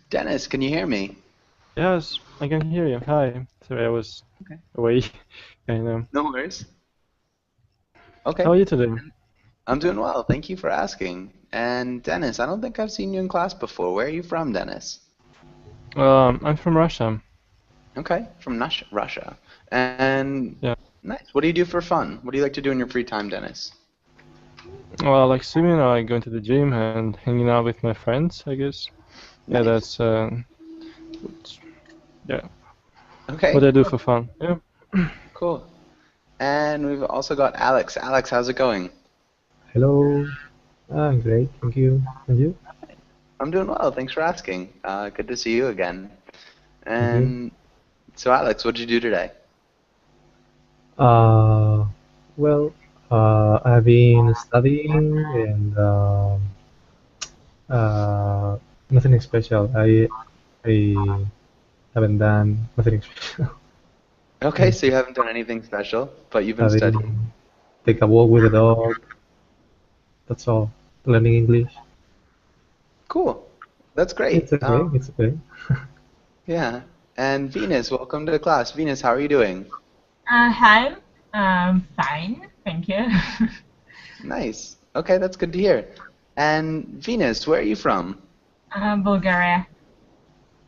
Dennis, can you hear me? Yes, I can hear you. Hi. Sorry, I was Okay. away. Kind of. No worries. How Okay. are you today? I'm doing well. Thank you for asking. And Dennis, I don't think I've seen you in class before. Where are you from, Dennis? I'm from Russia. Okay, from Russia. And Yeah. nice. What do you do for fun? What do you like to do in your free time, Dennis? Well, I like swimming, I like going to the gym and hanging out with my friends, I guess. Yeah, Nice. what- yeah, what Okay, I do for fun. Yeah. cool. And we've also got Alex. Alex, how's it going? Hello. Great, thank you. And you? I'm doing well. Thanks for asking. Good to see you again. Thank you. And so, Alex, what did you do today? Uh, well, I've been studying and uh, nothing special. I haven't done nothing special. Okay, so you haven't done anything special, but you've been studying. Studying, take a walk with the dog. That's all. Learning English. Cool. That's great. It's okay. It's okay. Yeah. And Venus, welcome to the class. Venus, how are you doing? Hi, fine, thank you. Nice. Okay, that's good to hear. And Venus, where are you from? Bulgaria.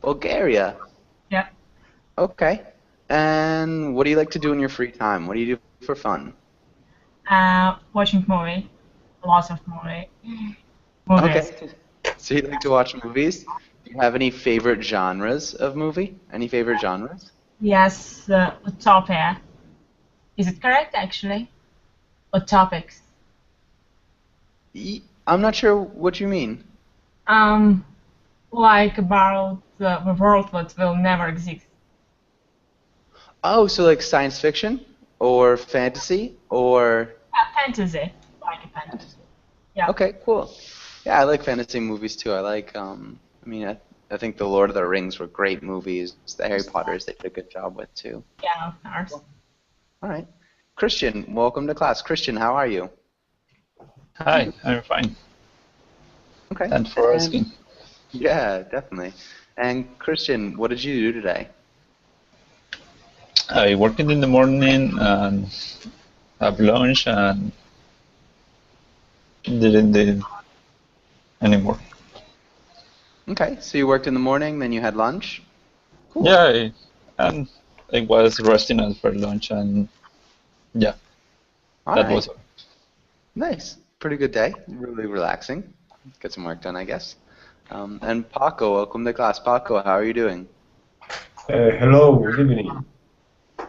Bulgaria. Yeah. Okay. And what do you like to do in your free time? What do you do for fun? Watching movie. Lots of movies. Okay. So you like to watch movies? Do you have any favorite genres of movie? Any favorite genres? Yes, Utopia. Is it correct, actually? Utopics. I'm not sure what you mean. Um, like about the world that will never exist. Oh, so like science fiction or fantasy or Yeah, fantasy. Like a fantasy. Yeah. okay, cool. Yeah, I like fantasy movies too. I think the Lord of the Rings were great movies. The Harry Potters they did a good job with too. Yeah, of course. All right. Christian, welcome to class. Christian, how are you? Hi, I'm fine. Okay. Thanks for And asking. yeah, definitely. And Christian, what did you do today? I worked in the morning and have lunch and didn't do anymore. Okay, so you worked in the morning, then you had lunch. Cool. Yeah, and I was resting after lunch and yeah, All that right. was all. Nice. Pretty good day. Really relaxing. Get some work done, I guess. And Paco, welcome to class. Paco, how are you doing? Hello, good evening.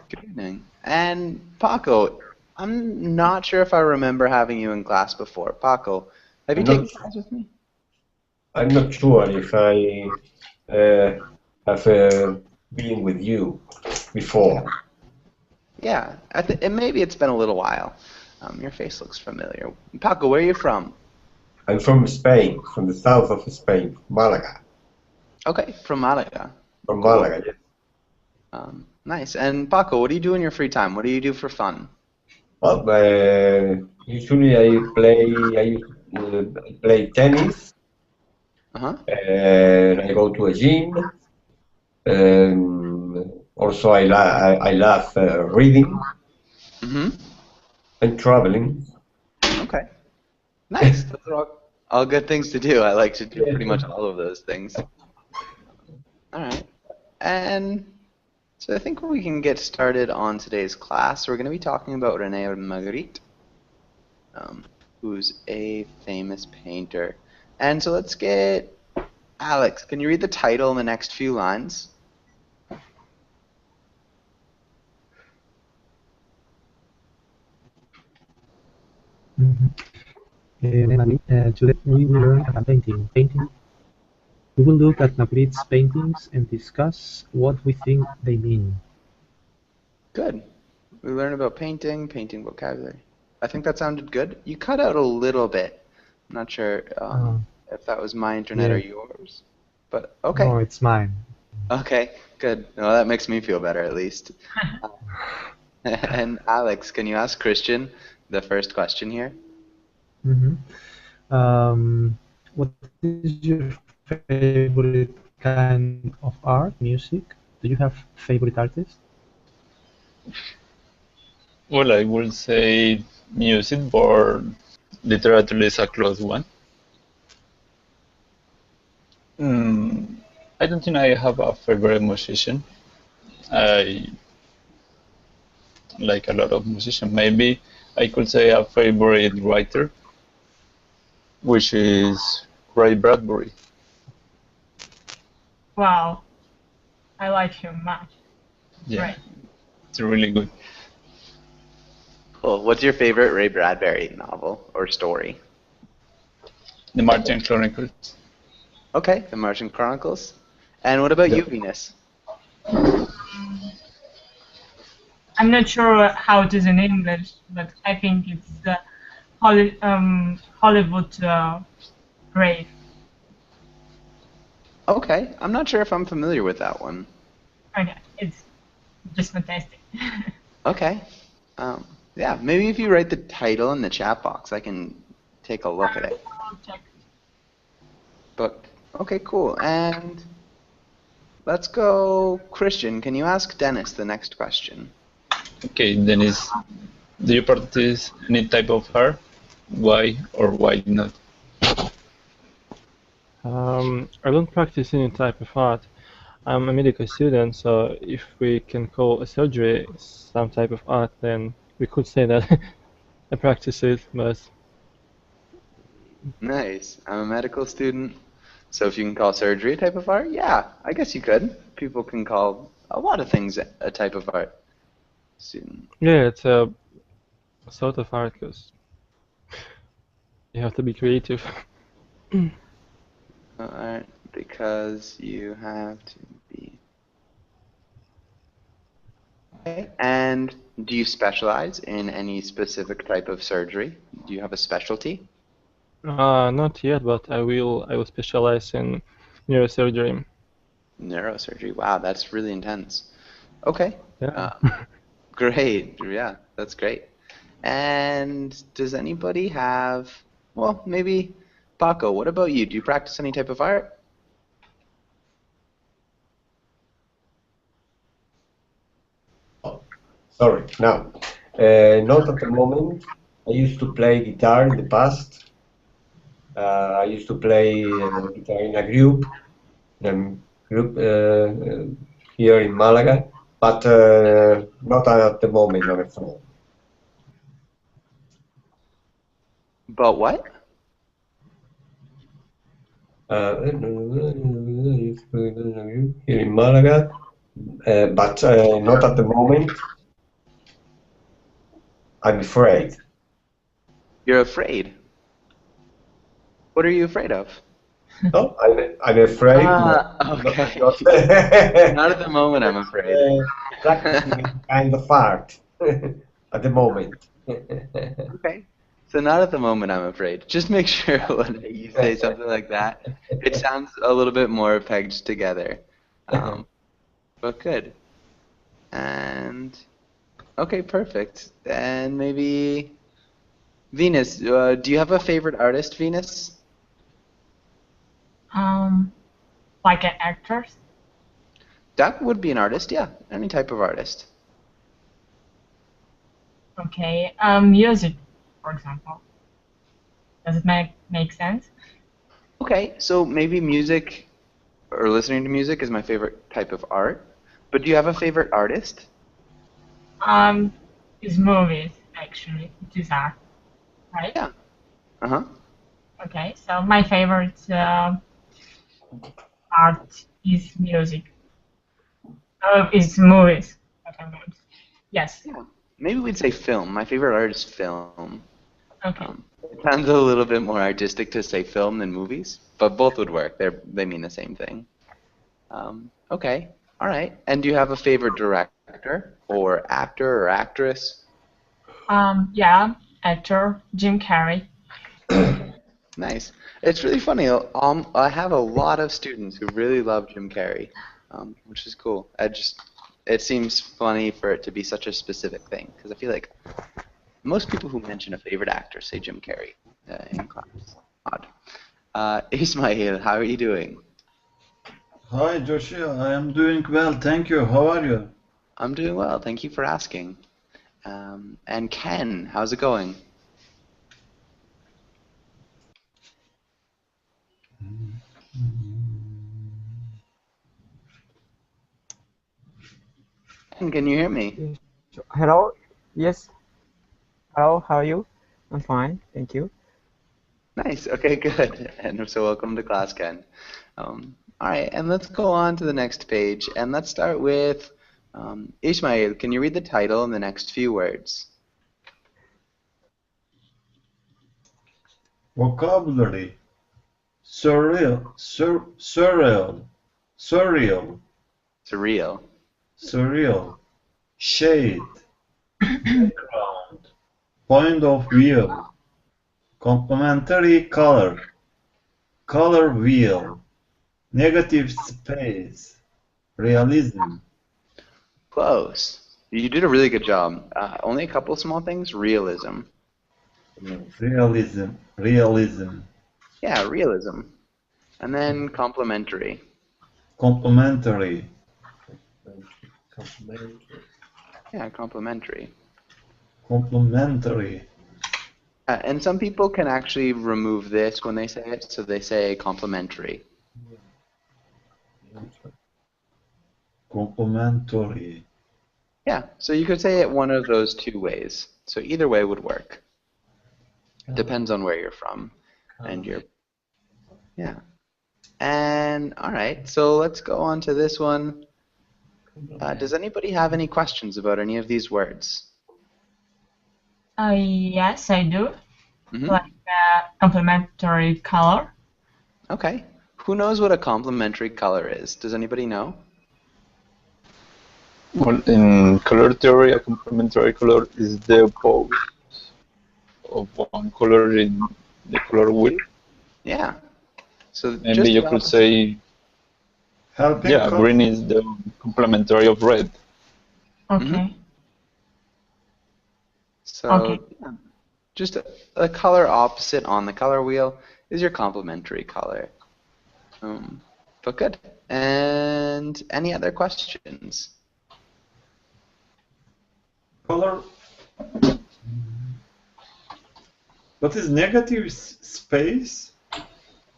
Good evening. And Paco, I'm not sure if I remember having you in class before. Paco, have you I'm taken not, class with me? I'm not sure if I have been with you before. Yeah, and maybe it's been a little while. Your face looks familiar. Paco, where are you from? I'm from Spain, from the south of Spain, Malaga. Okay, from Malaga. From Cool. Malaga, yes. Nice. And Paco, what do you do in your free time? What do you do for fun? Well, usually I play tennis, Uh-huh. and I go to a gym. Also, I love reading Mm-hmm. and traveling. Okay. Nice. Those are all good things to do. I like to do Yes. pretty much all of those things. All right. And so I think we can get started on today's class. We're going to be talking about René Magritte, who's a famous painter. And so let's get Alex. Can you read the title in the next few lines? Today we will learn about painting. We will look at Magritte's paintings and discuss what we think they mean. Good. We learn about painting, painting vocabulary. I think that sounded good. You cut out a little bit. I'm not sure if that was my internet or Yeah. yours. But okay. No, it's mine. Okay, good. Well, that makes me feel better at least. And Alex, can you ask Christian the first question here? Mm-hmm. What is your favorite kind of art, music? Do you have favorite artists? Well, I would say music, but literature is a close one. Mm, I don't think I have a favorite musician. I like a lot of musicians. Maybe I could say a favorite writer, which is Ray Bradbury. Wow, I like him much. Yeah, Right. it's really good. Cool. What's your favorite Ray Bradbury novel or story? The Martian Chronicles. Okay, The Martian Chronicles. And what about Yeah. you, Venus? I'm not sure how it is in English, but I think it's Hollywood Brave. Okay, I'm not sure if I'm familiar with that one. Okay, it's just fantastic. Okay. Um, yeah, maybe if you write the title in the chat box, I can take a look at it. I'll check. But okay, cool. And let's go, Christian. Can you ask Dennis the next question? Okay, Dennis, do you practice any type of art? Why or why not? I don't practice any type of art. I'm a medical student, so if we can call a surgery some type of art, then we could say that I practice it, but Nice. I'm a medical student, so if you can call surgery a type of art, yeah, I guess you could. People can call a lot of things a type of art. Student. yeah, it's a sort of art because you have to be creative. Art because you have to be. Okay. And do you specialize in any specific type of surgery? Do you have a specialty? Not yet, but I will specialize in neurosurgery. Neurosurgery. Wow, that's really intense. Okay. Yeah. Great. Yeah, that's great. And does anybody have, well, maybe Paco, what about you? Do you practice any type of art? Sorry, now. Not at the moment. I used to play guitar in the past. I used to play guitar in a group here in Malaga, but not at the moment, I'm afraid. But what? Here in Malaga, but not at the moment. I'm afraid. You're afraid. What are you afraid of? No, I'm afraid. Okay. Not, Not at the moment, I'm afraid. practicing kind of art at the moment. Okay. So not at the moment, I'm afraid. Just make sure when you say something like that, it sounds a little bit more pegged together. But good. And okay, perfect. And maybe Venus, do you have a favorite artist, Venus? Like an actor. That would be an artist, yeah. Any type of artist. Okay. Music, for example. Does it make sense? Okay, so maybe music or listening to music is my favorite type of art. But do you have a favorite artist? Is movies actually. It is art, right? Yeah. Uh-huh. Okay. So my favorite art is music. Is movies. What I meant. Yes. Yeah. Maybe we'd say film. My favorite art is film. Okay. It sounds a little bit more artistic to say film than movies, but both would work. They mean the same thing. Okay. All right. And do you have a favorite director or actor or actress? Yeah. Actor Jim Carrey. Nice. It's really funny. I have a lot of students who really love Jim Carrey, which is cool. It seems funny for it to be such a specific thing because I feel like most people who mention a favorite actor say Jim Carrey in class. Odd. Ismail, how are you doing? Hi, Joshua. I am doing well, thank you. How are you? I'm doing well. Thank you for asking. And Ken, how's it going? Ken, can you hear me? Yes. Hello. Yes. Hello. How are you? I'm fine. Thank you. Nice. Okay, good. And so welcome to class, Ken. All right, and let's go on to the next page. And let's start with Ishmael. Can you read the title and the next few words? Vocabulary. Surreal, Surreal. surreal. Shade, background, point of view. Complementary color, color wheel. Negative space, realism. Close. You did a really good job. Only a couple small things. Realism. Realism. Yeah, realism. And then complementary. Complementary. Yeah, complementary. Complementary. And some people can actually remove this when they say it, so they say complementary. Complementary. Yeah, so you could say it one of those two ways. So either way would work. Depends on where you're from and your, yeah. And all right, so let's go on to this one. Does anybody have any questions about any of these words? Yes, I do. Mm-hmm. Like complementary color. Okay. Who knows what a complementary color is? Does anybody know? Well, in color theory, a complementary color is the opposite of one color in the color wheel. Yeah. So Maybe just you the could opposite. say, Helping yeah, color. green is the complementary of red. Okay. So Okay. yeah, just a color opposite on the color wheel is your complementary color. But good. And any other questions? Color. What is negative space?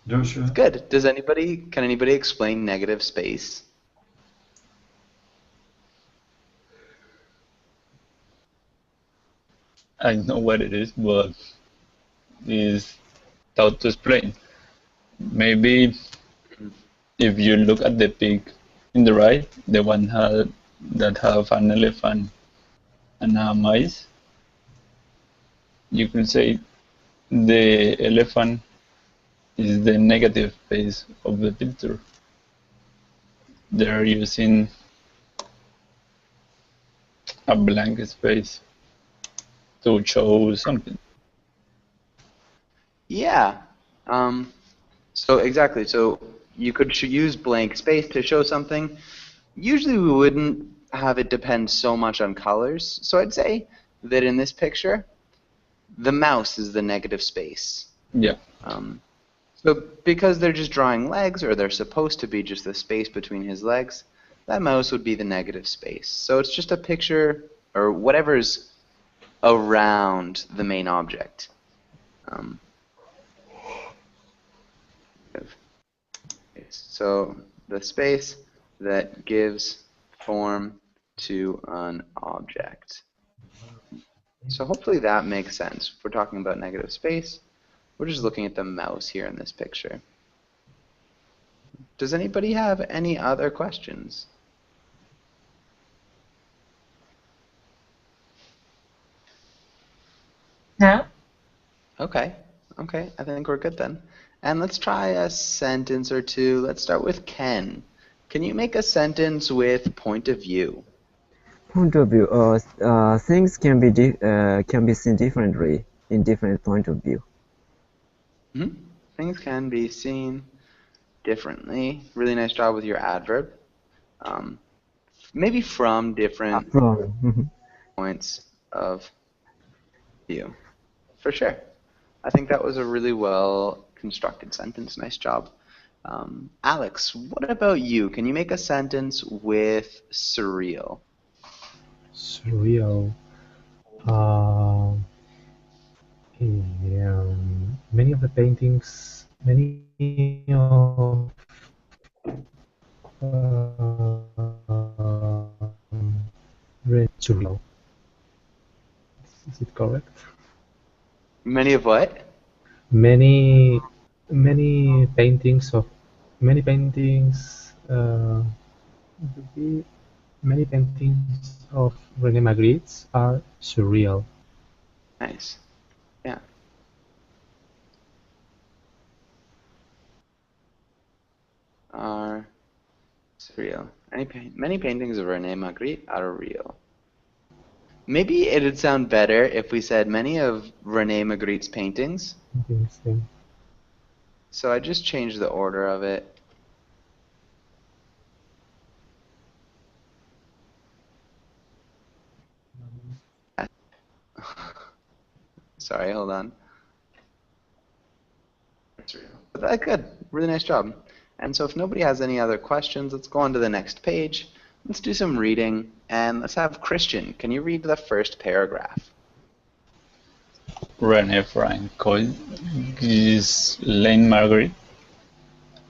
Joshua. Good. Can anybody explain negative space? I know what it is, but it's tough to explain. Maybe if you look at the pic in the right, the one that have an elephant and a mice, you could say the elephant is the negative face of the picture. They're using a blank space to show something. Yeah. So exactly. So you could use blank space to show something. Usually we wouldn't have it depend so much on colors. So I'd say that in this picture, the mouse is the negative space. Yeah. So because they're just drawing legs, or they're supposed to be just the space between his legs, that mouse would be the negative space. So it's just a picture, or whatever's around the main object. So the space that gives form to an object. So hopefully that makes sense. If we're talking about negative space, we're just looking at the mouse here in this picture. Does anybody have any other questions? No? Okay, I think we're good then. And let's try a sentence or two. Let's start with Ken. Can you make a sentence with point of view? Point of view. Things can be seen differently in different point of view. Things can be seen differently. Really nice job with your adverb. Maybe from different points of view. For sure. I think that was a really well constructed sentence. Nice job. Alex, what about you? Can you make a sentence with surreal? Surreal. Many of the paintings, many of surreal. Is it correct? Many of what? Many, many paintings of many paintings. Many paintings of René Magritte are surreal. Nice. Yeah. Are surreal. Many paintings of René Magritte are real. Maybe it'd sound better if we said many of René Magritte's paintings. So I just changed the order of it. Sorry, hold on. Good. Really nice job. And so if nobody has any other questions, let's go on to the next page. Let's do some reading, and let's have Christian. Can you read the first paragraph? René Ghislaine Magritte,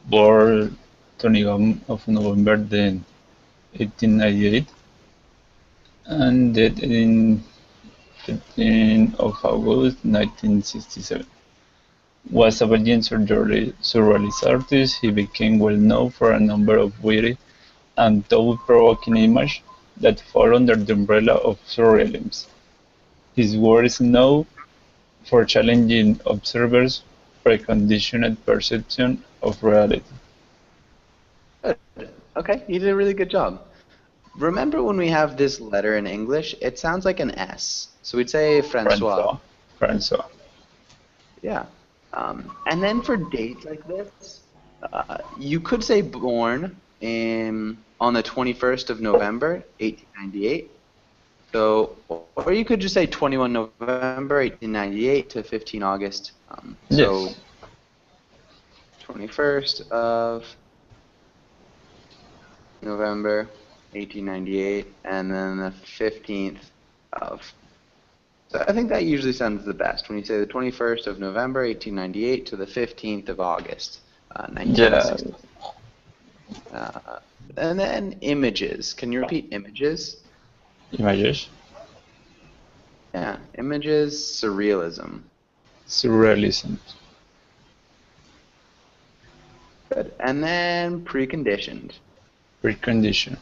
born 21 of November then 1898, and died in 15 of August 1967. Was a Belgian surrealist artist, he became well known for a number of witty and thought-provoking images that fall under the umbrella of surrealism. His work is known for challenging observers' preconditioned perception of reality. Good. Okay, you did a really good job. Remember when we have this letter in English, it sounds like an S. So we'd say Francois. Francois. Yeah. And then for dates like this, you could say born on the 21st of November, 1898. So, or you could just say 21 November, 1898 to 15 August. So, Yes. 21st of November, 1898, and then the 15th of. So I think that usually sounds the best when you say the 21st of November, 1898 to the 15th of August, 1960. And then images. Can you repeat images? Images. Yeah, images, surrealism. Surrealism. Good. And then preconditioned. Precondition.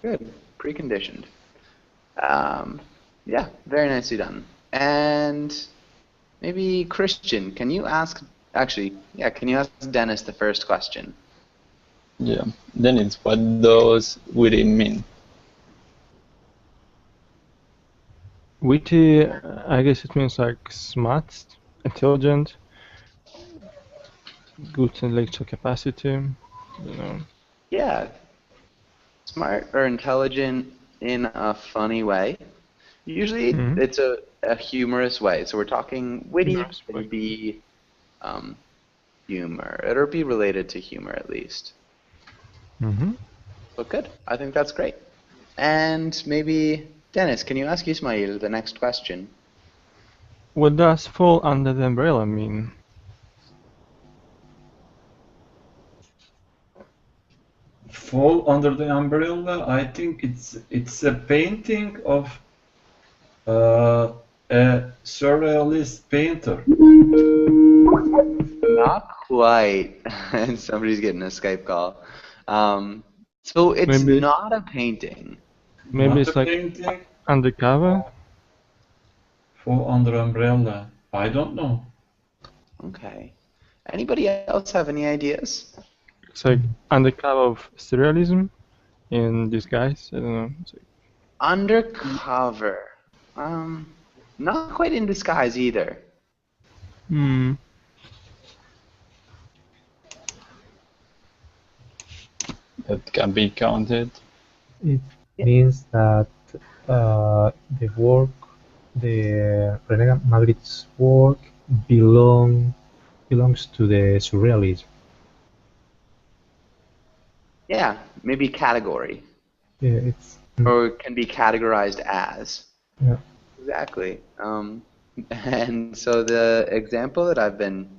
Good. Preconditioned. Yeah, very nicely done. And maybe Christian, can you ask Dennis the first question? Yeah. Then it's what does witty mean? Witty, I guess it means like smart, intelligent, good intellectual capacity, you know. Yeah. Smart or intelligent in a funny way. Usually it's a humorous way. So we're talking witty, it would be humor. It'll be related to humor at least. But good. I think that's great. And maybe, Dennis, can you ask Ismail the next question? What does fall under the umbrella mean? Fall under the umbrella, I think it's a painting of a surrealist painter. Not quite. And somebody's getting a Skype call. So it's Maybe not a painting. Maybe Not it's a like painting. undercover. Fall under umbrella. I don't know. Okay. Anybody else have any ideas? It's like undercover of surrealism in disguise. I don't know. It's like... Undercover. Not quite in disguise either. That can be counted. It means that the René Magritte's work belongs to the surrealism. Yeah, maybe category, Yeah, it's or can be categorized as. yeah. Exactly. And so the example that I've been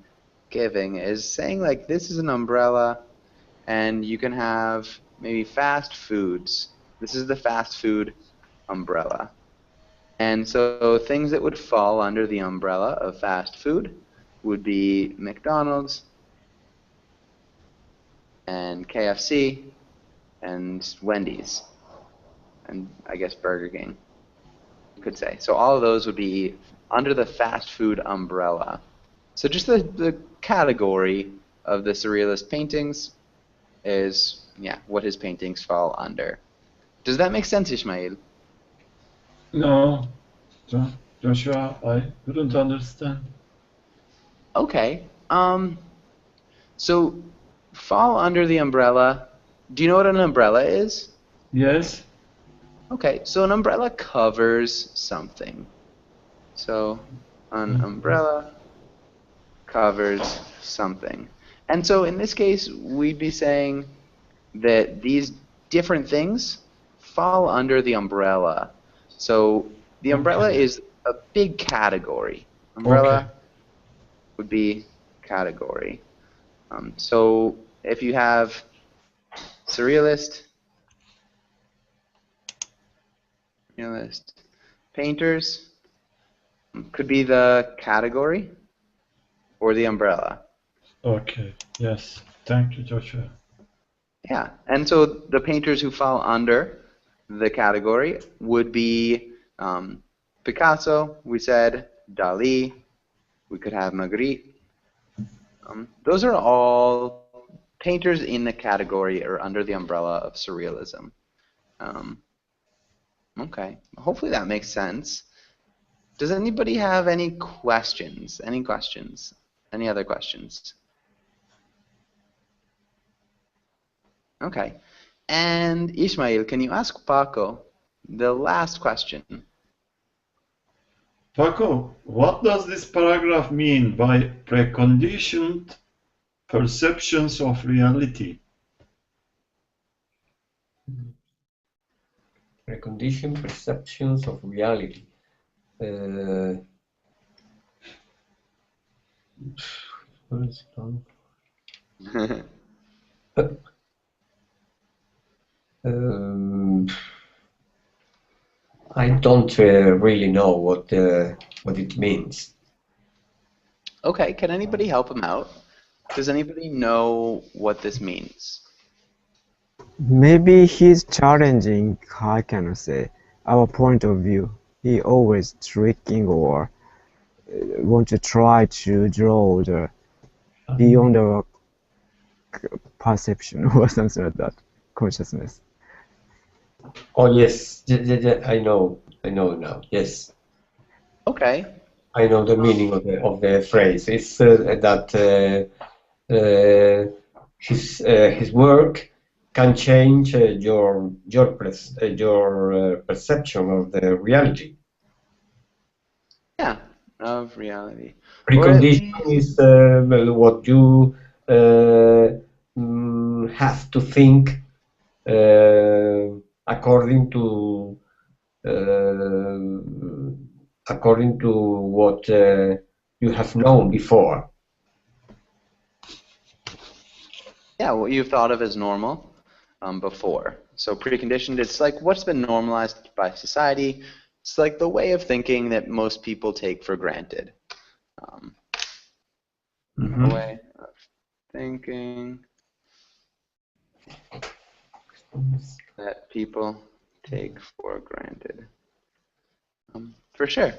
giving is saying like this is an umbrella, and you can have maybe fast foods. This is the fast food umbrella. And so things that would fall under the umbrella of fast food would be McDonald's and KFC and Wendy's and I guess Burger King, you could say. So all of those would be under the fast food umbrella. So just the category of the surrealist paintings is, yeah, what his paintings fall under. Does that make sense, Ishmael? No, Joshua, I couldn't understand. Okay. So fall under the umbrella. Do you know what an umbrella is? Yes? Okay, so an umbrella covers something. So an umbrella covers something. And so in this case, we'd be saying that these different things fall under the umbrella. So the umbrella Okay. is a big category. Okay. Umbrella would be category. So if you have surrealist, realist painters, could be the category or the umbrella. Okay. Yes. Thank you, Joshua. Yeah, and so the painters who fall under the category would be Picasso, we said, Dali, we could have Magritte. Those are all painters in the category or under the umbrella of surrealism. Okay, hopefully that makes sense. Does anybody have any questions? Any questions? Any other questions? Okay. And Ishmael, can you ask Paco the last question? Paco, what does this paragraph mean by preconditioned perceptions of reality? Preconditioned perceptions of reality. What is it called? I don't really know what it means. Okay, can anybody help him out? Does anybody know what this means? Maybe he's challenging, how can I say, our point of view. He always tricking or want to try to draw the beyond our perception or something like that, consciousness. Oh yes, yeah, I know now. Yes, Okay. I know the meaning of the phrase. It's that his work can change your perception of the reality. Yeah, of reality. Or at Precondition least, is well, what you have to think according to what you have known before. yeah, what you've thought of as normal before. So preconditioned, it's like what's been normalized by society. It's like the way of thinking that most people take for granted. A way of thinking that people take for granted. For sure.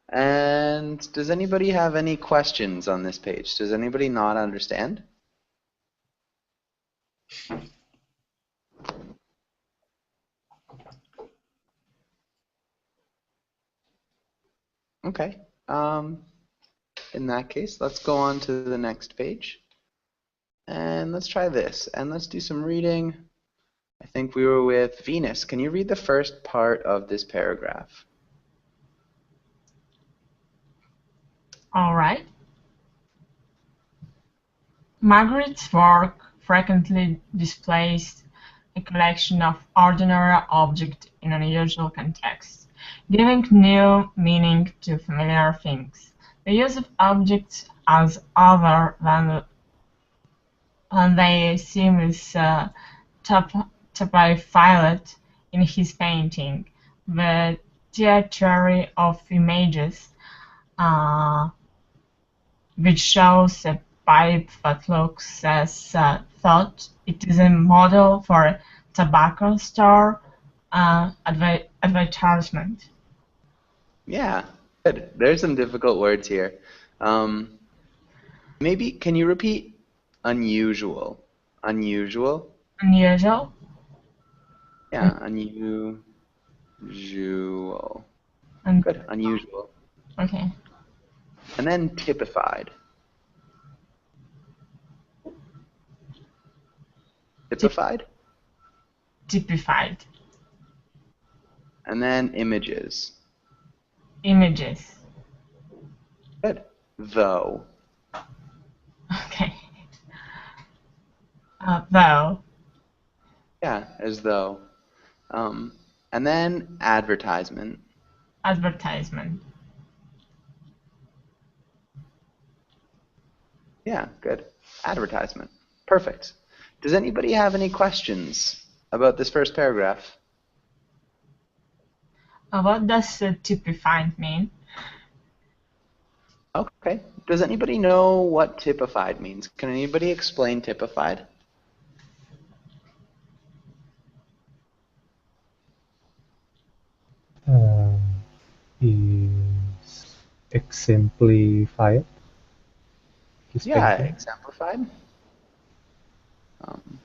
And does anybody have any questions on this page? Does anybody not understand? Okay. In that case, let's go on to the next page. And let's try this. And let's do some reading. I think we were with Venus. Can you read the first part of this paragraph? All right. Magritte's work frequently displays a collection of ordinary objects in unusual contexts, giving new meaning to familiar things. The use of objects as other than they seem is typified in his painting. The theory of images, uh, which shows a pipe that looks as thought it is a model for a tobacco store advertisement. Yeah, good. There's some difficult words here. Um, Maybe can you repeat unusual? Unusual? Unusual. Yeah, unusual. Good, unusual. Okay. And then typified. Typified? Typified. And then images. Images. Good. Though. Okay. Though. Yeah, as though. And then advertisement. Advertisement. Yeah, good. Advertisement. Perfect. Does anybody have any questions about this first paragraph? What does typified mean? Okay. Does anybody know what typified means? Can anybody explain typified? Is exemplified his Yeah, painting. exemplified. Um,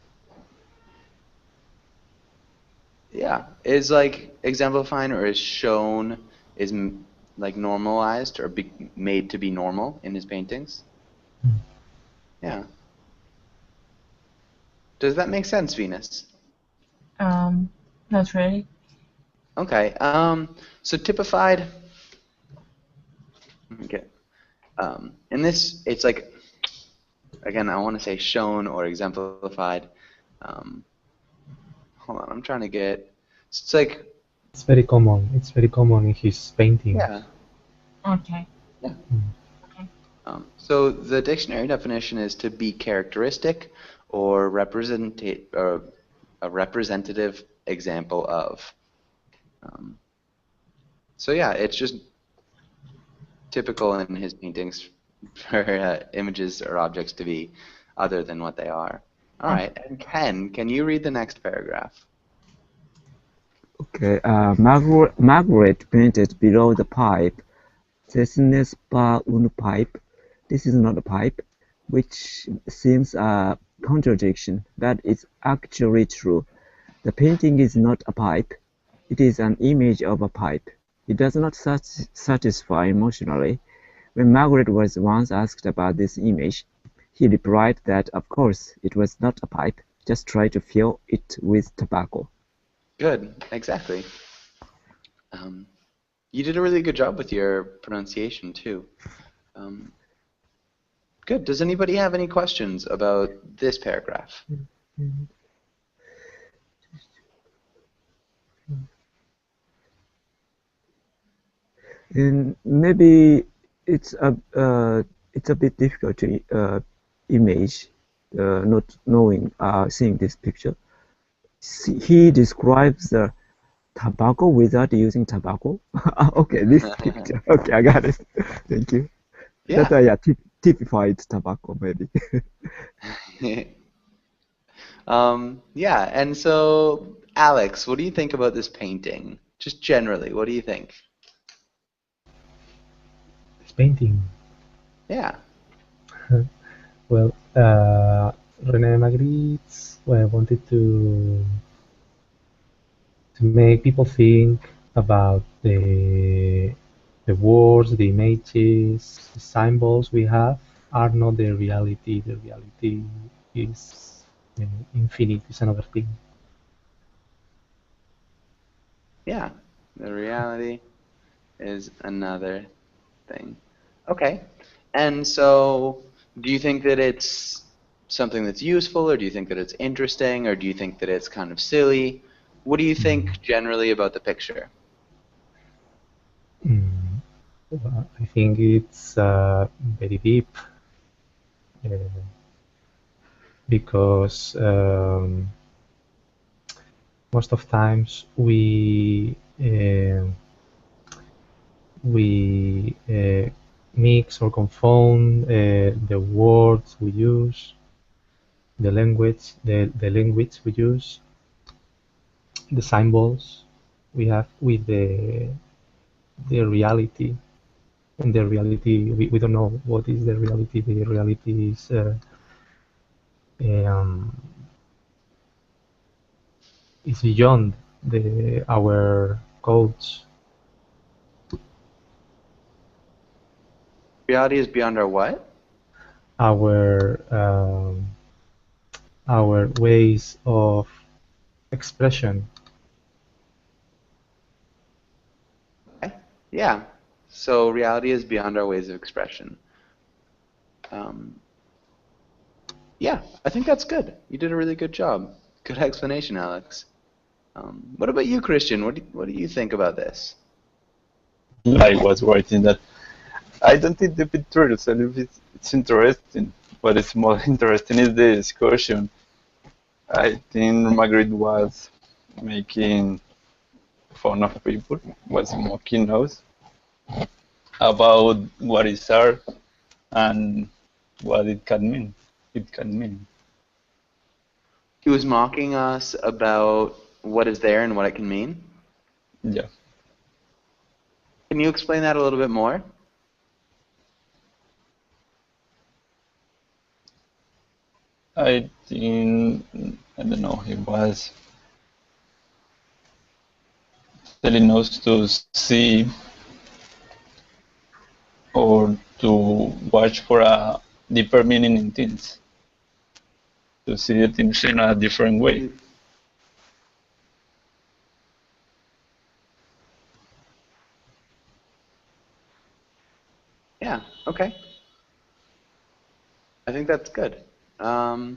yeah, is like exemplifying or is shown, is like normalized or made to be normal in his paintings. Yeah. Does that make sense, Venus? Not really. Okay. So typified. Okay. In this, it's like, again, I want to say shown or exemplified. Hold on, I'm trying to get. It's like. It's very common. It's very common in his paintings. Yeah. Okay. Yeah. Okay. So the dictionary definition is to be characteristic or a representative example of. So yeah, it's just typical in his paintings for images or objects to be other than what they are. All right, and Ken, can you read the next paragraph? Okay, Margaret painted below the pipe. "Ce n'est pas une pipe." This is not a pipe, which seems a contradiction, but it's actually true. The painting is not a pipe. It is an image of a pipe. It does not satisfy emotionally. When Margaret was once asked about this image, he replied that of course it was not a pipe, just try to fill it with tobacco. Good, exactly. You did a really good job with your pronunciation too. Good. Does anybody have any questions about this paragraph? And maybe it's a bit difficult to image, not knowing seeing this picture. He describes the tobacco without using tobacco. Okay, this picture. Okay, I got it. Thank you. Yeah. That yeah, typified tobacco maybe. Yeah, and so Alex, what do you think about this painting? Just generally, what do you think? This painting. Yeah. Well, René Magritte wanted to make people think about the words, the images, the symbols we have are not the reality. The reality is infinite. Is another thing. Yeah. The reality is another thing. Okay. And so, do you think that it's something that's useful, or do you think that it's interesting, or do you think that it's kind of silly? What do you think generally about the picture? I think it's very deep uh, because most of times we mix or confound the words we use, the language we use, the symbols we have with the reality. And the reality, we don't know what is the reality. The reality um, is beyond our codes. Reality is beyond our what? our our ways of expression. Okay. Yeah. So reality is beyond our ways of expression. Um, yeah, I think that's good. You did a really good job. Good explanation, Alex. What about you, Christian? What do you think about this? I was writing that I don't think the picture itself it's interesting. What is more interesting is the discussion. I think Magritte was making fun of people, was mocking us about what is art and what it can mean. It can mean. He was mocking us about what is there and what it can mean. Yeah. Can you explain that a little bit more? I think, I don't know, he was telling us to see or to watch for a deeper meaning in things, to see things in a different way. Yeah, okay. I think that's good. All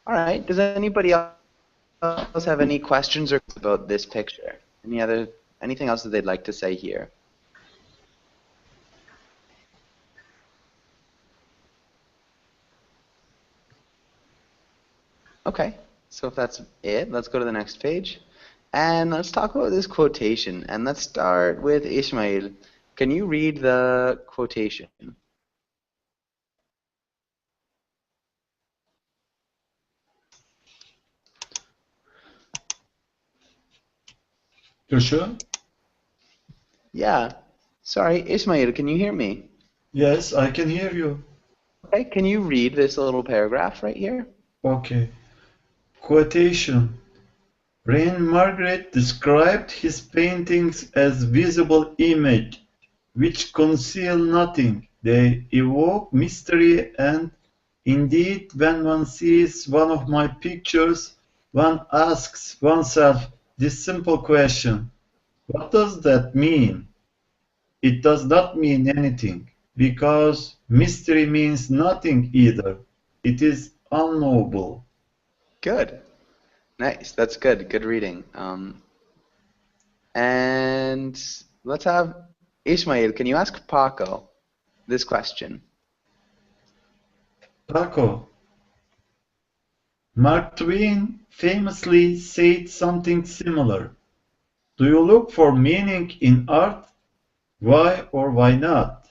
right. Does anybody else have any questions or about this picture? Anything else that they'd like to say here? Okay. So if that's it, let's go to the next page. And let's talk about this quotation. And let's start with Ishmael. Can you read the quotation? You sure? Yeah. Sorry, Ishmael, can you hear me? Yes, I can hear you. Okay, can you read this little paragraph right here? Okay. Quotation. René Magritte described his paintings as visible images, which conceal nothing. They evoke mystery, and indeed, when one sees one of my pictures, one asks oneself this simple question: what does that mean? It does not mean anything, because mystery means nothing either. It is unknowable. Good. Nice. That's good. Good reading. And let's have Ishmael, can you ask Paco this question? Paco, Mark Twain famously said something similar. Do you look for meaning in art? Why or why not?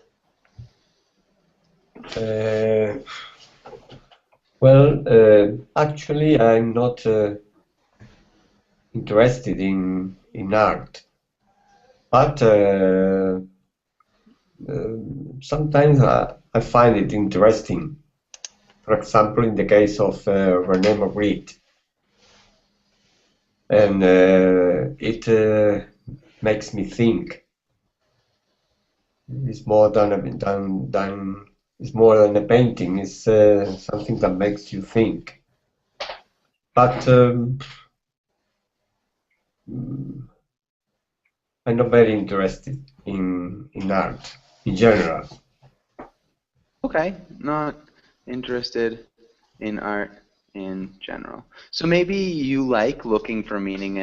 Actually, I'm not interested in art, but sometimes I find it interesting. For example, in the case of René Magritte, and it makes me think. It's more than it's more than a painting. It's something that makes you think. But I'm not very interested in art in general. Okay, not interested in art in general. So maybe you like looking for meaning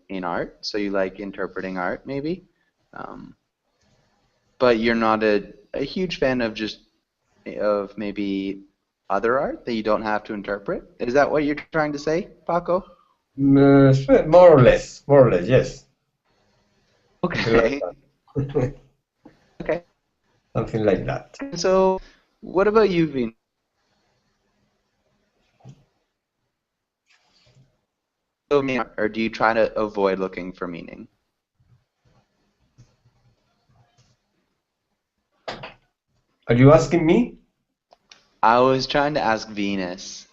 in art, so you like interpreting art maybe, um, but you're not a huge fan of just of maybe other art that you don't have to interpret. Is that what you're trying to say, Paco? More or less, yes. Something like Okay, that. okay. Something like that. So what about you, Vin? Or do you try to avoid looking for meaning? Are you asking me? I was trying to ask Venus.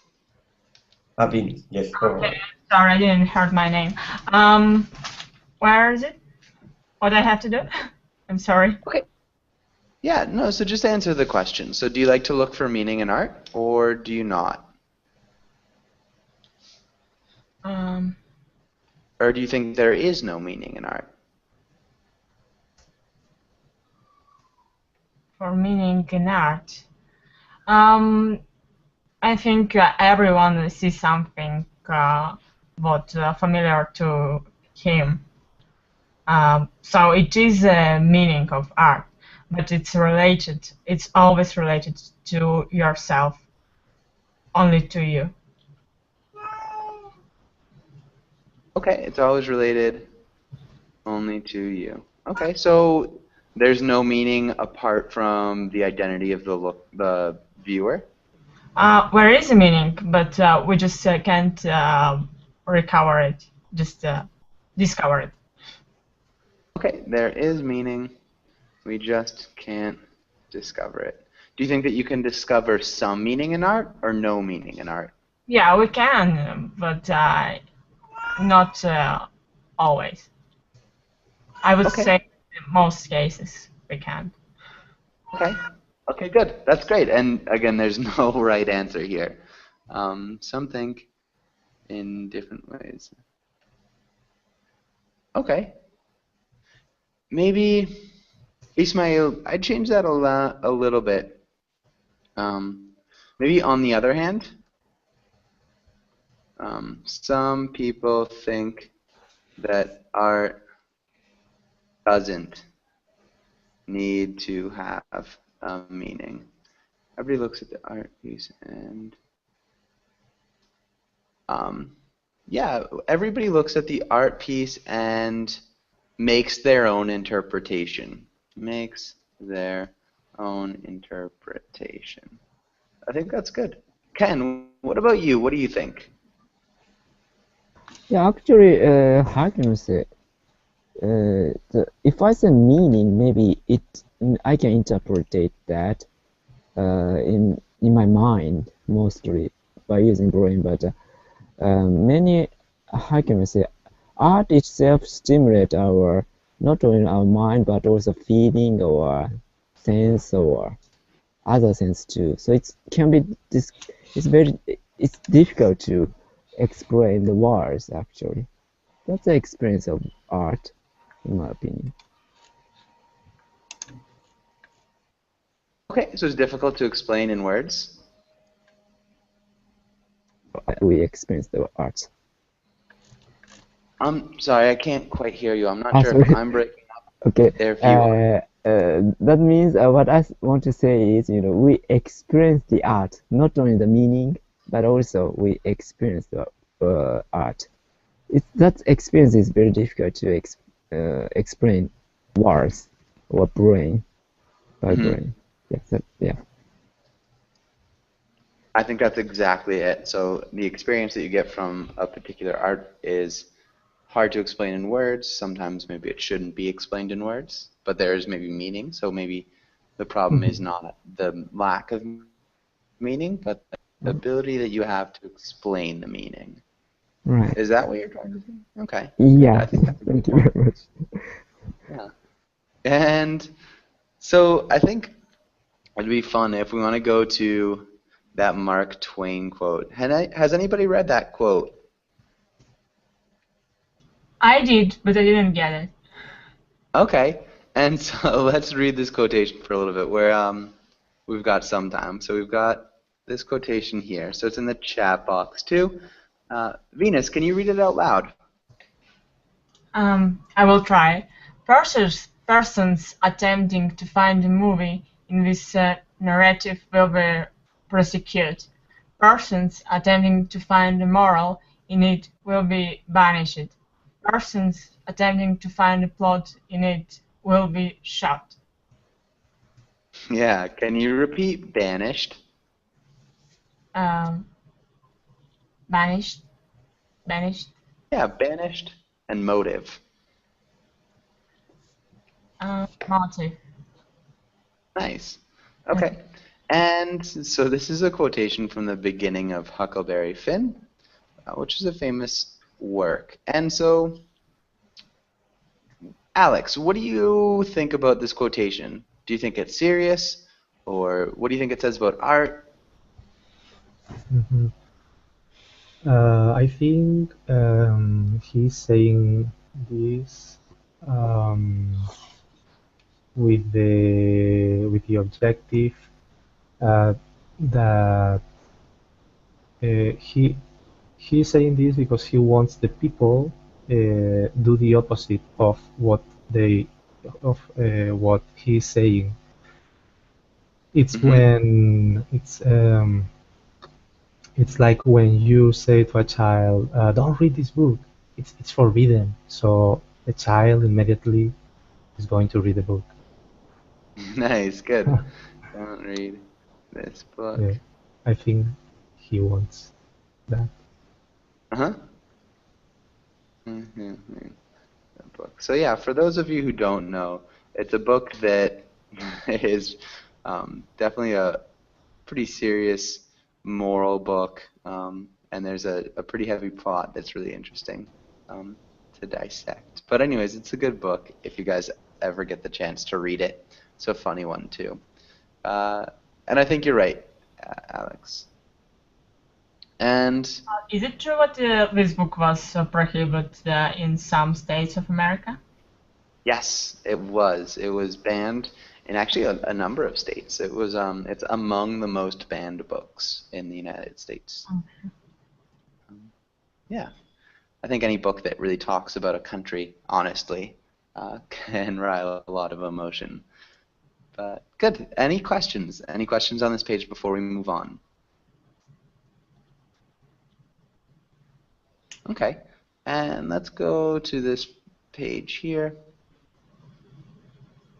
Venus, yes, all right. Sorry, I didn't heard my name. Where is it? What I have to do? I'm sorry. Okay. Yeah, no, so just answer the question. So do you like to look for meaning in art or do you not? Um, Or do you think there is no meaning in art? for meaning in art. I think everyone sees something what familiar to him. So it is a meaning of art, but it's related. It's always related to yourself, only to you. Okay, it's always related only to you. Okay, so there's no meaning apart from the identity of the viewer? There is a meaning, but we just can't recover it, just discover it. Okay, there is meaning. We just can't discover it. Do you think that you can discover some meaning in art or no meaning in art? Yeah, we can, but not always. I would Okay, say in most cases we can. okay, okay, good. That's great. And again, there's no right answer here. Some think in different ways. Okay, maybe Ismail, I'd change that a little bit. Maybe on the other hand, some people think that art doesn't need to have a meaning. Everybody looks at the art piece and yeah, everybody looks at the art piece and makes their own interpretation. Makes their own interpretation. I think that's good. Ken, what about you? What do you think? Yeah, actually, how can I say? If I say meaning, maybe I can interpret that in my mind mostly by using brain, but many, how can I say, art itself stimulate our not only our mind but also feeling or sense or other sense too. So it can be this. It's difficult to explain the words actually. That's the experience of art, in my opinion. Okay, so it's difficult to explain in words. We experience the art. I'm sorry, I can't quite hear you. I'm not Ah, sure if sorry. I'm breaking up Okay. there if you are. That means what I want to say is, we experience the art, not only the meaning, but also we experience the art. That experience is very difficult to explain words or brain by Mhm. brain. Yes, yeah. I think that's exactly it. So the experience that you get from a particular art is hard to explain in words. Sometimes maybe it shouldn't be explained in words, but there is maybe meaning. So maybe the problem is not the lack of meaning, but the ability that you have to explain the meaning. Right. Is that what you're trying to say? Okay, good. Yeah. I think that's a good Thank you point. very much. Yeah. And so I think it'd be fun if we want to go to that Mark Twain quote. Has anybody read that quote? I did, but I didn't get it. Okay. And so let's read this quotation for a little bit. Where we've got some time. So we've got this quotation here. So it's in the chat box too. Venus, can you read it out loud? I will try. Persons attempting to find a movie in this narrative will be prosecuted. Persons attempting to find a moral in it will be banished. Persons attempting to find a plot in it will be shot. Yeah, can you repeat banished? Um, banished. Yeah, banished and motive. Motive. Nice. Okay. And so this is a quotation from the beginning of Huckleberry Finn, which is a famous work. And so, Alex, what do you think about this quotation? Do you think it's serious? Or what do you think it says about art? Mhm. I think he's saying this um, with the objective that he's saying this because he wants the people do the opposite of what he's saying. It's when it's like when you say to a child, "Don't read this book. It's forbidden." So the child immediately is going to read the book. Nice, good. Don't read this book. I think he wants that. Uh-huh. Book. So yeah, for those of you who don't know, it's a book that is definitely a pretty serious moral book, and there's a pretty heavy plot that's really interesting to dissect. But anyways, it's a good book if you guys ever get the chance to read it. It's a funny one too. And I think you're right, Alex. And is it true that this book was prohibited in some states of America? yes, it was. It was banned in actually a number of states. It was it's among the most banned books in the United States. Okay. Yeah, I think any book that really talks about a country honestly can rile a lot of emotion. But good. Any questions? Any questions on this page before we move on? Okay, and let's go to this page here.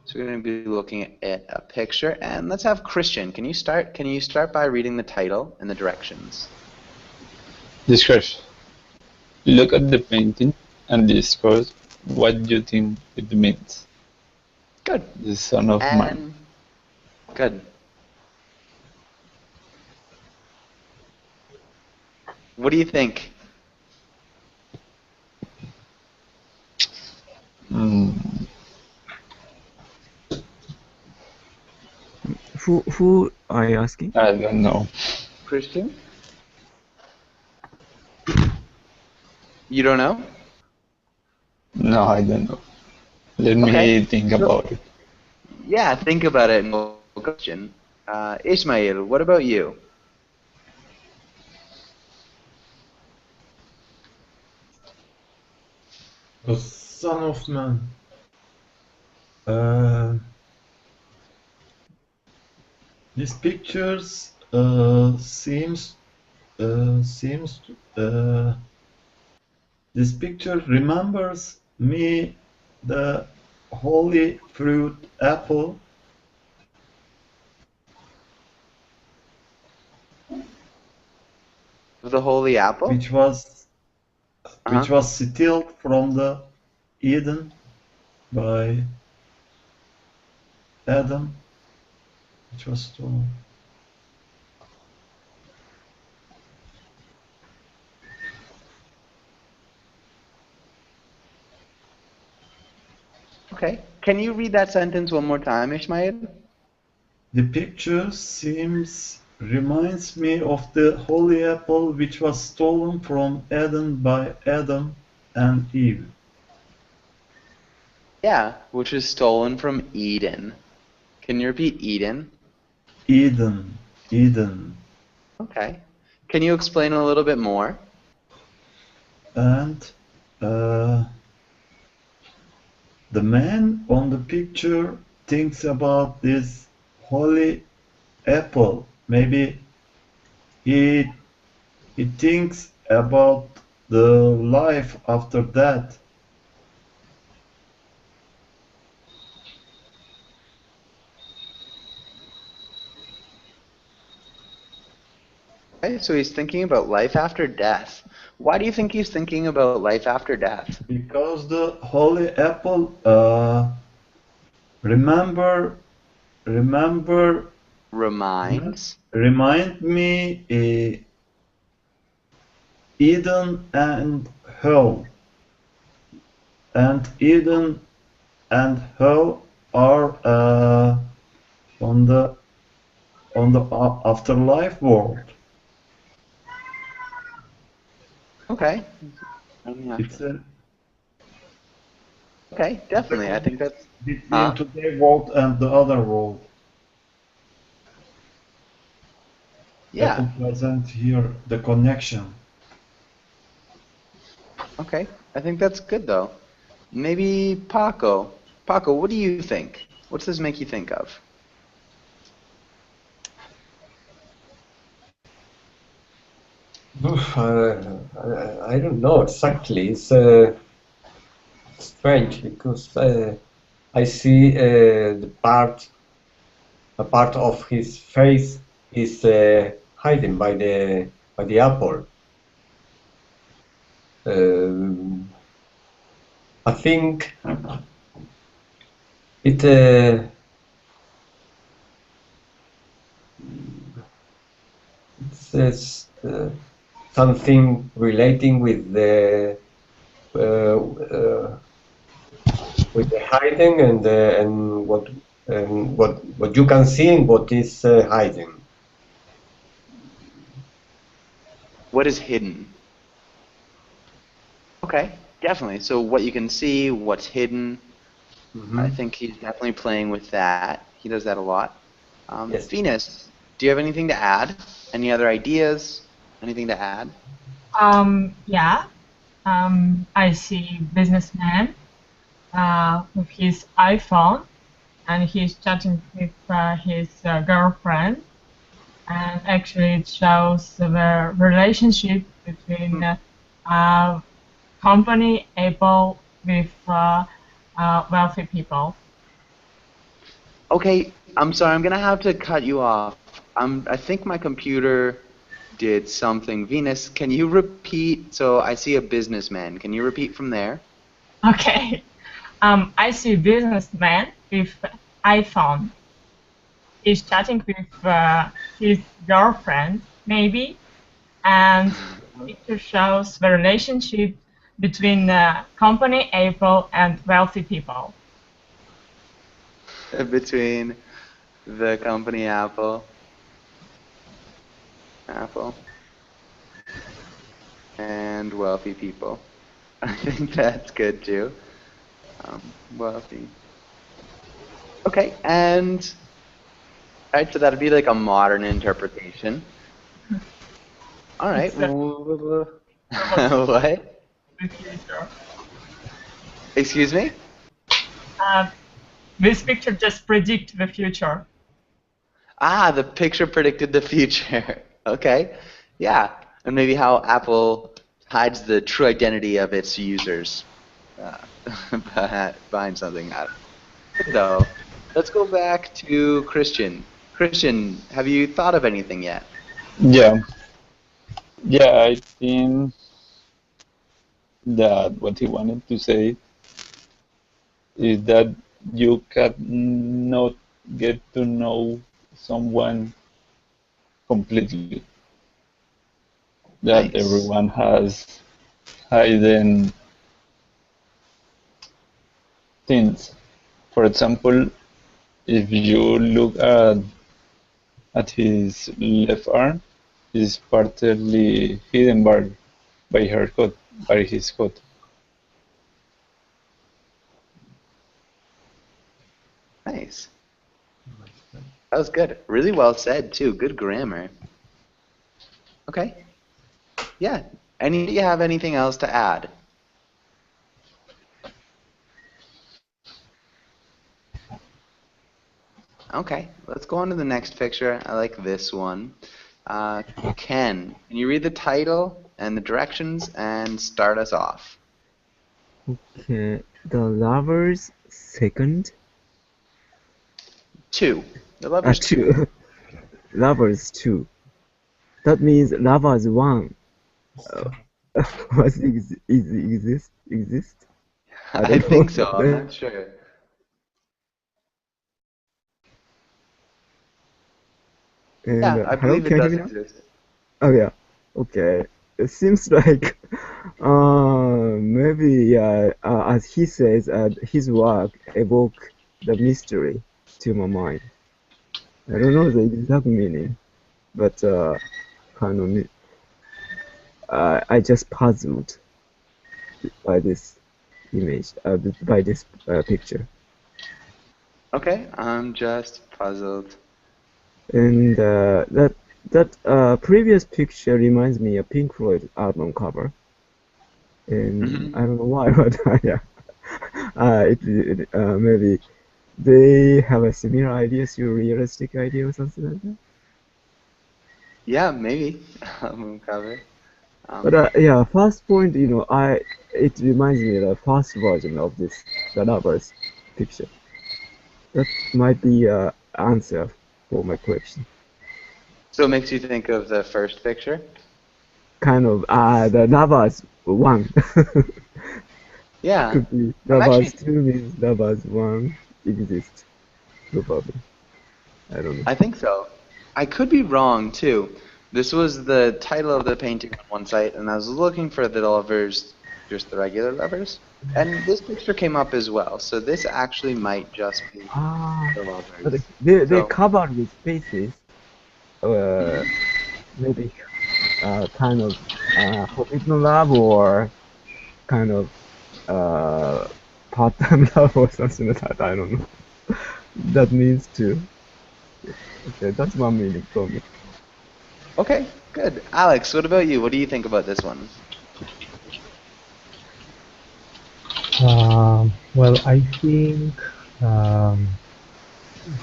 So we're going to be looking at a picture, and let's have Christian. Can you start? Can you start by reading the title and the directions? Description. Look at the painting and discuss what you think it means. Good. The Son of Man. Good. What do you think? Who are you asking? I don't know. Christian? You don't know? No, I don't know. Let me think about it. Yeah, think about it and we'll question. Ismail, what about you? The Son of Man. These pictures this picture remembers me the holy fruit apple. The holy apple? Which was stealed from the Eden by Adam, which was stolen. Okay. Can you read that sentence one more time, Ishmael? The picture reminds me of the holy apple which was stolen from Eden by Adam and Eve. Yeah, which is stolen from Eden. Can you repeat Eden? Eden. Eden. Okay. Can you explain a little bit more? And the man on the picture thinks about this holy apple. Maybe he thinks about the life after that. Okay, so he's thinking about life after death. Why do you think he's thinking about life after death? Because the holy apple remember remember Reminds? remind me Eden and hell. And Eden and hell are on the afterlife world. Okay. It's Okay, definitely. I think that's between today world and the other world. yeah. Apple present here the connection. Okay. I think that's good though. Maybe Paco. Paco, what do you think? What does this make you think of? I don't know exactly. It's strange because I see a part of his face is hidden by the apple. I think it says something relating uh, uh, with the hiding and what you can see and what is hiding. What is hidden? Okay, definitely. So what you can see, what's hidden. I think he's definitely playing with that. He does that a lot. Yes. Venus, do you have anything to add? Any other ideas? Anything to add? Yeah. I see businessman with his iPhone, and he's chatting with his girlfriend. And actually, it shows the relationship between company Apple with wealthy people. Okay, I'm sorry. I'm gonna have to cut you off. I think my computer did something. Venus, can you repeat? So I see a businessman. Can you repeat from there? Okay. I see businessman with iPhone. He's chatting with his girlfriend, maybe, and it shows the relationship between company Apple and wealthy people. Between the company Apple, and wealthy people. I think that's good too. Wealthy. Okay, and all right, so that'd be like a modern interpretation. All right. It's What? the future. Excuse me? This picture just predicts the future. Ah, the picture predicted the future. Okay. Yeah. And maybe how Apple hides the true identity of its users behind something. Good though. Let's go back to Christian. Christian, have you thought of anything yet? Yeah, yeah, I think that what he wanted to say is that you cannot get to know someone completely. That Nice. everyone has hidden things. For example, if you look at his left arm, is partly hidden by her coat, by his coat. Nice. That was good. Really well said too. Good grammar. Okay. Yeah. Do you have anything else to add? Okay, let's go on to the next picture. I like this one. Ken, can you read the title and the directions and start us off? Okay, the lovers second. Two. The lovers two. Two. Lovers two. That means lovers one. What exist? I I don't know. think so. I'm not sure. And Yeah, I hello, believe it can you does hear me now? exist. Oh yeah. Okay. It seems like maybe as he says, his work evoke the mystery to my mind. I don't know the exact meaning, but kind of I just puzzled by this image, by this picture. Okay, I'm just puzzled. And that previous picture reminds me of Pink Floyd album cover. And I don't know why, but yeah, maybe they have a similar idea, surrealistic idea or something like that. Yeah, maybe. Album cover. But yeah, first point, it reminds me of the first version of the lovers picture. That might be answer for my question. So it makes you think of the first picture? Kind of, the lovers one. Yeah. Could be lovers two means lovers one exist, probably. I don't know. I think so. I could be wrong too. This was the title of the painting on one site, and I was looking for the lovers, just the regular lovers, and this picture came up as well. So this actually might just be the lovers. But they covered with faces. Maybe kind of forbidden love or kind of part-time love or something like that. I don't know. That means too. Okay, that's one meaning for me. Okay, good. Alex, what about you? What do you think about this one? Well, I think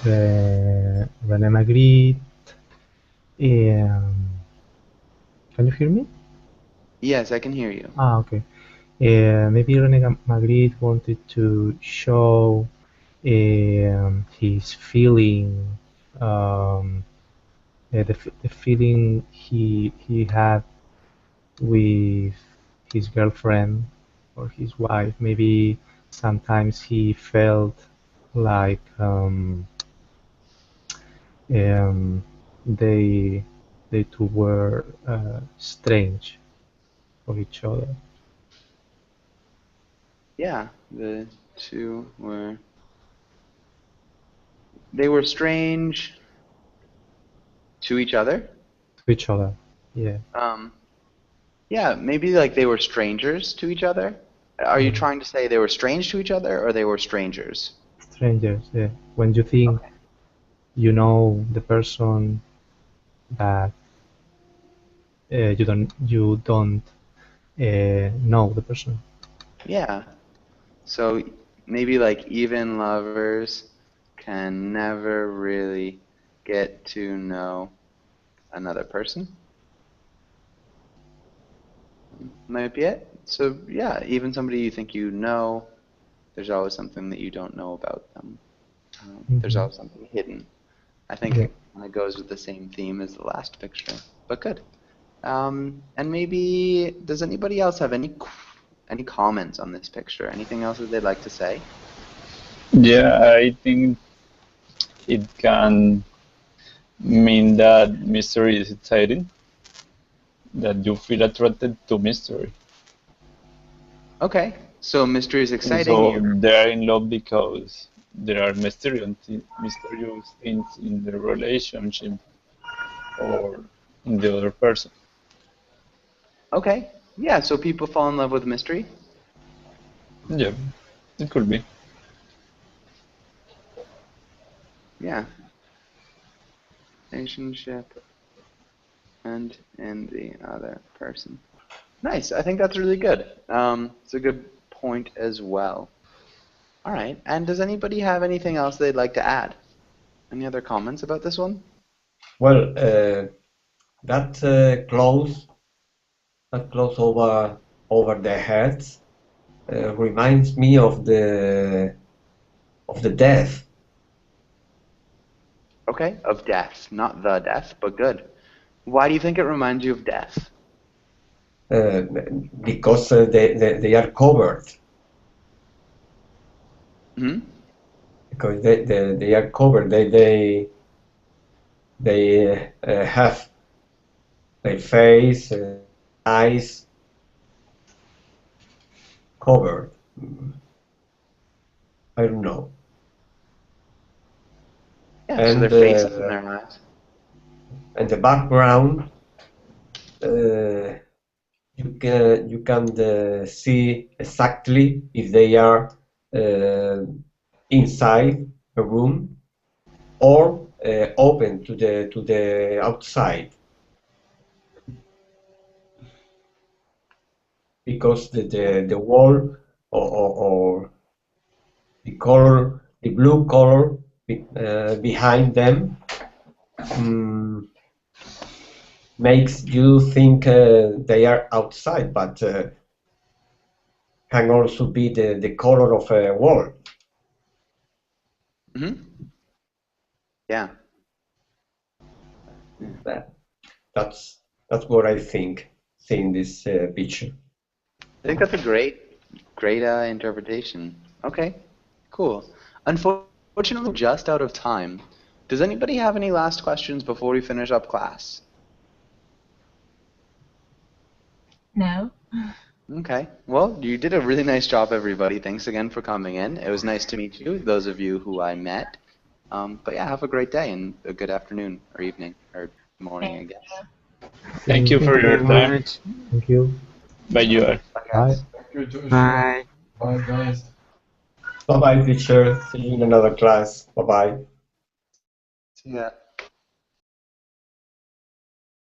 the René Magritte. Can you hear me? Yes, I can hear you. Okay. Maybe René Magritte wanted to show his feeling, the feeling he had with his girlfriend or his wife. Maybe sometimes he felt like they two were strange for each other. Yeah, the two were. They were strange to each other. To each other, yeah. Yeah, maybe like they were strangers to each other. Are you trying to say they were strange to each other or they were strangers? Strangers, yeah. When you think you know the person, but you don't know the person. Yeah. So maybe like even lovers can never really get to know another person. Might be it. So yeah, even somebody you think you know, there's always something that you don't know about them. There's always something hidden. I think Yeah. it kind of goes with the same theme as the last picture, but good. And maybe, does anybody else have any comments on this picture? Anything else that they'd like to say? Yeah, I think it can mean that mystery is exciting, that you feel attracted to mystery. Okay, so mystery is exciting. So they are in love because there are mysterious things in the relationship or in the other person. Okay, yeah, so people fall in love with mystery. Yeah, it could be. Yeah. relationship and in the other person. Nice. I think that's really good. It's a good point as well. All right. And does anybody have anything else they'd like to add? Any other comments about this one? Well, that close over the heads reminds me of the death. Okay, of death, not the death, but good. Why do you think it reminds you of death? Because they are covered. Hmm? Because they are covered. They have their face, eyes covered. I don't know. Yeah, so their And faces and their eyes. and the background, you can see exactly if they are inside a room or open to the outside, because the wall or the color, the blue color behind them makes you think they are outside, but can also be the color of a wall. Hmm? Yeah. That's what I think, seeing this picture. I think that's a great interpretation. Okay, cool. Unfortunately, we're just out of time. Does anybody have any last questions before we finish up class? No. Okay. Well, you did a really nice job, everybody. Thanks again for coming in. It was nice to meet you, those of you who I met. But yeah, have a great day and a good afternoon or evening or morning, I guess. Thank you Thank for you your very time. much. Thank you. Bye, you are. Bye, Bye. guys. Thank you, Joshua. Bye. Bye, guys. Bye bye, teacher. See you in another class. Bye bye. See ya.